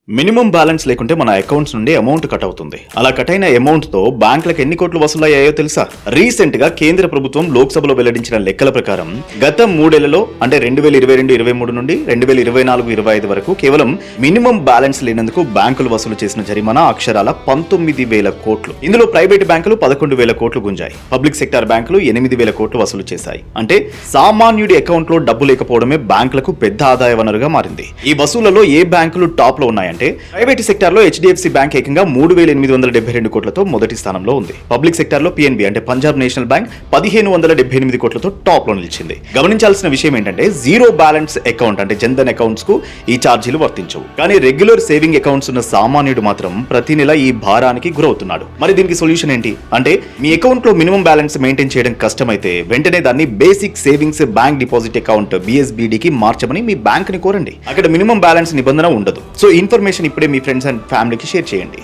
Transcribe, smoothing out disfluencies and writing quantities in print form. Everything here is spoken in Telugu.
మినిమం బ్యాలెన్స్ లేకుంటే మన అకౌంట్స్ నుండి అమౌంట్ కట్ అవుతుంది. అలా కట్ అయిన అమౌంట్ తో బ్యాంకులకు ఎన్ని కోట్లు వసూలయ్యాయో తెలుసా? రీసెంట్ గా కేంద్ర ప్రభుత్వం లోక్సభలో వెల్లడించిన లెక్కల ప్రకారం గత 3 ఏళ్లలో అంటే 2022-23 నుండి 2024-25 వరకు కేవలం మినిమం బ్యాలెన్స్ లేనందుకు బ్యాంకులు వసూలు చేసిన జరిమానా అక్షరాల 19,000 కోట్లు. ఇందులో ప్రైవేట్ బ్యాంకులు 11,000 కోట్లు గుంజాయి. పబ్లిక్ సెక్టార్ బ్యాంకులు 8,000 కోట్లు వసూలు చేశాయి. అంటే సామాన్యుడి అకౌంట్ లో డబ్బు లేకపోవడమే బ్యాంకులకు పెద్ద ఆదాయ వనరుగా మారింది. ఈ వసూళ్లలో ఏ బ్యాంకులు టాప్ లో ఉన్నాయంటే ప్రైవేట్ సెక్టార్ లో హెచ్డిఎఫ్సి బ్యాంక్ ఏకంగా 3,872 కోట్లతో మొదటి స్థానంలో ఉంది. పబ్లిక్ సెక్టార్ లో పిఎన్బి అంటే పంజాబ్ నేషనల్ బ్యాంక్ 1,578 కోట్లతో టాప్ లో నిలిచింది. గమనించాల్సిన విషయం ఏంటంటే జీరో బ్యాలెన్స్ అకౌంట్ అంటే జన్ధన్ అకౌంట్స్ కు ఈ ఛార్జీలు వర్తించవు. కానీ రెగ్యులర్ సేవింగ్ అకౌంట్స్ ఉన్న సామాన్యుడు మాత్రం ప్రతి నెల ఈ భారానికి గురవుతున్నాడు. మరి దీనికి సొల్యూషన్ ఏంటి అంటే మీ అకౌంట్ లో మినిమం బ్యాలెన్స్ మెయింటైన్ చేయడం కష్టమైతే వెంటనే దాన్ని basic savings bank deposit account BSBD కి మార్చమని మీ బ్యాంక్ ని కోరండి. అక్కడ మినిమం బ్యాలెన్స్ నిబంధన ఉండదు. సో ఇన్ఫర్మేషన్ ఇప్పుడే మీ ఫ్రెండ్స్ అండ్ ఫ్యామిలీకి షేర్ చేయండి.